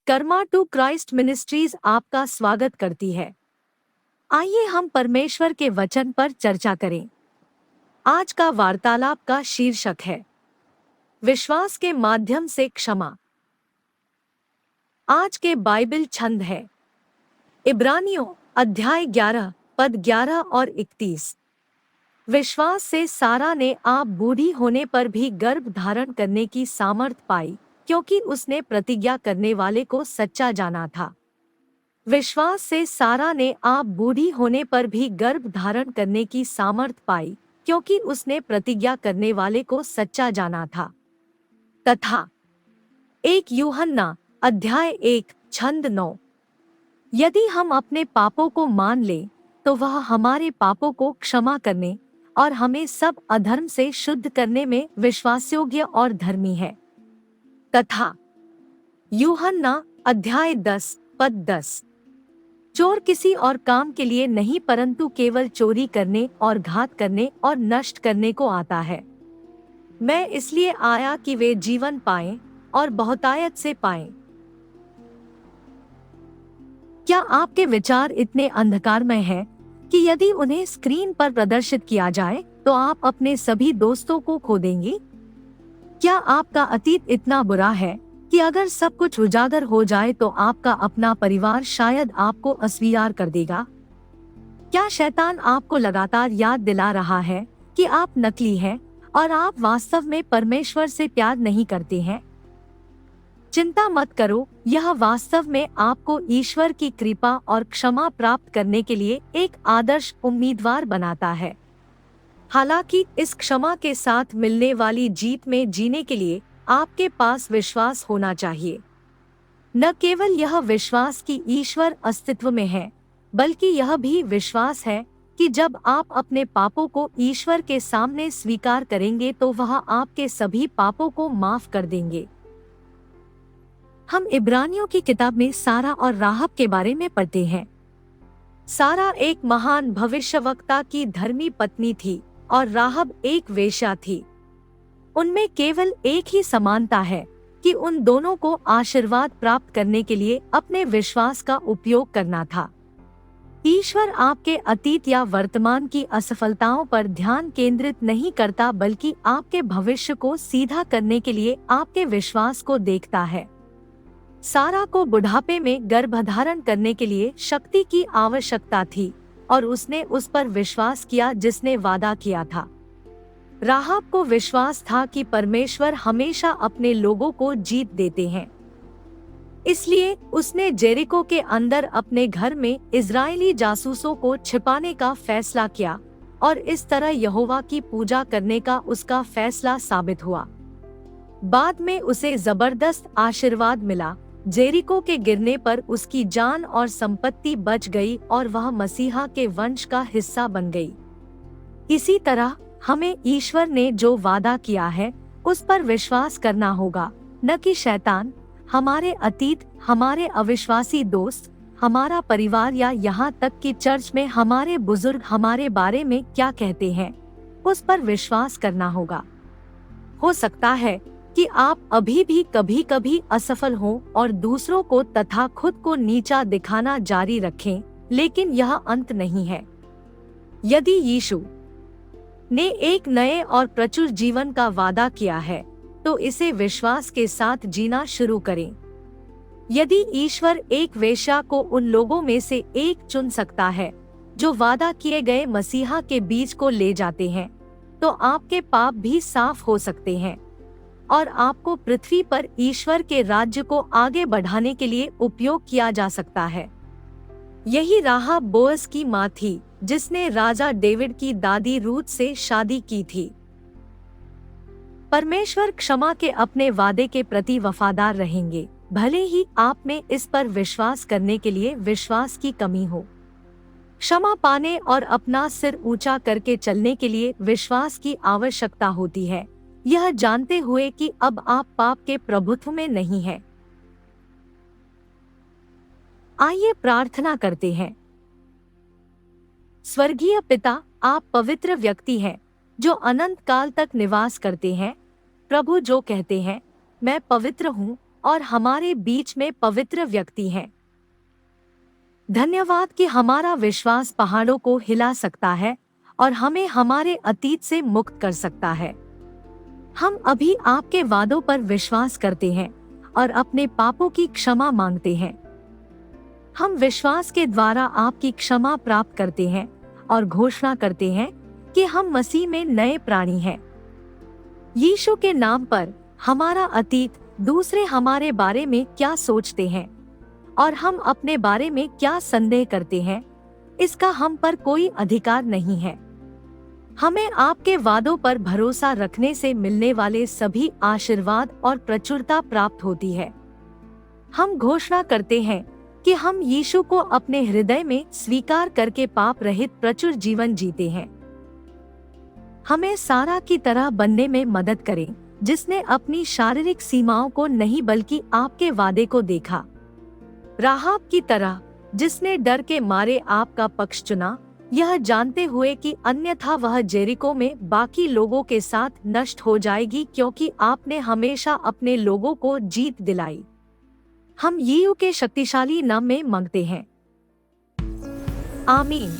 Karma to Christ ministries आपका स्वागत करती है। आइए हम परमेश्वर के वचन पर चर्चा करें। आज का वार्तालाप का शीर्षक है विश्वास के माध्यम से क्षमा। आज के बाइबल छंद है इब्रानियों अध्याय 11 पद 11 और 31। विश्वास से सारा ने आप बूढ़ी होने पर भी गर्भ धारण करने की सामर्थ पाई, क्योंकि उसने प्रतिज्ञा करने वाले को सच्चा जाना था। विश्वास से सारा ने आप बूढ़ी होने पर भी गर्भ धारण करने की सामर्थ पाई, क्योंकि उसने प्रतिज्ञा करने वाले को सच्चा जाना था। तथा 1 यूहन्ना अध्याय 1 छंद 9। यदि हम अपने पापों को मान लें तो वह हमारे पापों को क्षमा करने और हमें सब अधर्म से शुद्ध करने में विश्वासयोग्य और धर्मी है। तथा यूहन्ना अध्याय 10 पद 10। चोर किसी और काम के लिए नहीं परंतु केवल चोरी करने और घात करने और नष्ट करने को आता है। मैं इसलिए आया कि वे जीवन पाएं और बहुतायत से पाएं। क्या आपके विचार इतने अंधकारमय हैं कि यदि उन्हें स्क्रीन पर प्रदर्शित किया जाए तो आप अपने सभी दोस्तों को खो देंगे? क्या आपका अतीत इतना बुरा है कि अगर सब कुछ उजागर हो जाए तो आपका अपना परिवार शायद आपको अस्वीकार कर देगा? क्या शैतान आपको लगातार याद दिला रहा है कि आप नकली हैं और आप वास्तव में परमेश्वर से प्यार नहीं करते हैं? चिंता मत करो, यह वास्तव में आपको ईश्वर की कृपा और क्षमा प्राप्त करने के लिए एक आदर्श उम्मीदवार बनाता है। हालांकि इस क्षमा के साथ मिलने वाली जीत में जीने के लिए आपके पास विश्वास होना चाहिए। न केवल यह विश्वास कि ईश्वर अस्तित्व में है, बल्कि यह भी विश्वास है कि जब आप अपने पापों को ईश्वर के सामने स्वीकार करेंगे तो वह आपके सभी पापों को माफ कर देंगे। हम इब्रानियों की किताब में सारा और राहब के बारे में पढ़ते हैं। सारा एक महान भविष्यवक्ता की धर्मी पत्नी थी और राहब एक वेश्या थी। उनमें केवल एक ही समानता है कि उन दोनों को आशीर्वाद प्राप्त करने के लिए अपने विश्वास का उपयोग करना था। ईश्वर आपके अतीत या वर्तमान की असफलताओं पर ध्यान केंद्रित नहीं करता, बल्कि आपके भविष्य को सीधा करने के लिए आपके विश्वास को देखता है। सारा को बुढ़ापे में गर्भधारण करने के लिए शक्ति की आवश्यकता थी और उसने उस पर विश्वास किया जिसने वादा किया था। राहब को विश्वास था कि परमेश्वर हमेशा अपने लोगों को जीत देते हैं। इसलिए उसने जेरिको के अंदर अपने घर में इजरायली जासूसों को छिपाने का फैसला किया और इस तरह यहोवा की पूजा करने का उसका फैसला साबित हुआ। बाद में उसे जबरदस्त आशीर्वाद मिला। जेरिको के गिरने पर उसकी जान और संपत्ति बच गई और वह मसीहा के वंश का हिस्सा बन गई। इसी तरह हमें ईश्वर ने जो वादा किया है उस पर विश्वास करना होगा, न कि शैतान, हमारे अतीत, हमारे अविश्वासी दोस्त, हमारा परिवार या यहाँ तक कि चर्च में हमारे बुजुर्ग हमारे बारे में क्या कहते हैं, उस पर विश्वास करना होगा। हो सकता है कि आप अभी भी कभी कभी असफल हों और दूसरों को तथा खुद को नीचा दिखाना जारी रखें, लेकिन यह अंत नहीं है। यदि यीशु ने एक नए और प्रचुर जीवन का वादा किया है तो इसे विश्वास के साथ जीना शुरू करें। यदि ईश्वर एक वेश्या को उन लोगों में से एक चुन सकता है जो वादा किए गए मसीहा के बीज को ले जाते हैं, तो आपके पाप भी साफ हो सकते हैं और आपको पृथ्वी पर ईश्वर के राज्य को आगे बढ़ाने के लिए उपयोग किया जा सकता है। यही राहब बोअज की मां थी, जिसने राजा डेविड की दादी रूथ से शादी की थी। परमेश्वर क्षमा के अपने वादे के प्रति वफादार रहेंगे, भले ही आप में इस पर विश्वास करने के लिए विश्वास की कमी हो। क्षमा पाने और अपना सिर ऊंचा करके चलने के लिए विश्वास की आवश्यकता होती है, यह जानते हुए कि अब आप पाप के प्रभुत्व में नहीं हैं। आइए प्रार्थना करते हैं। स्वर्गीय पिता, आप पवित्र व्यक्ति हैं जो अनंत काल तक निवास करते हैं। प्रभु जो कहते हैं, मैं पवित्र हूँ और हमारे बीच में पवित्र व्यक्ति हैं। धन्यवाद कि हमारा विश्वास पहाड़ों को हिला सकता है और हमें हमारे अतीत से मुक्त कर सकता है। हम अभी आपके वादों पर विश्वास करते हैं और अपने पापों की क्षमा मांगते हैं। हम विश्वास के द्वारा आपकी क्षमा प्राप्त करते हैं और घोषणा करते हैं कि हम मसीह में नए प्राणी हैं। यीशु के नाम पर हमारा अतीत, दूसरे हमारे बारे में क्या सोचते हैं और हम अपने बारे में क्या संदेह करते हैं, इसका हम पर कोई अधिकार नहीं है। हमें आपके वादों पर भरोसा रखने से मिलने वाले सभी आशीर्वाद और प्रचुरता प्राप्त होती है। हम घोषणा करते हैं कि हम यीशु को अपने हृदय में स्वीकार करके पाप रहित प्रचुर जीवन जीते हैं। हमें सारा की तरह बनने में मदद करें, जिसने अपनी शारीरिक सीमाओं को नहीं बल्कि आपके वादे को देखा। राहाब की तरह, जिसने डर के मारे आपका पक्ष चुना, यह जानते हुए कि अन्यथा वह जेरिको में बाकी लोगों के साथ नष्ट हो जाएगी, क्योंकि आपने हमेशा अपने लोगों को जीत दिलाई। हम यीशु के शक्तिशाली नाम में मांगते हैं, आमीन।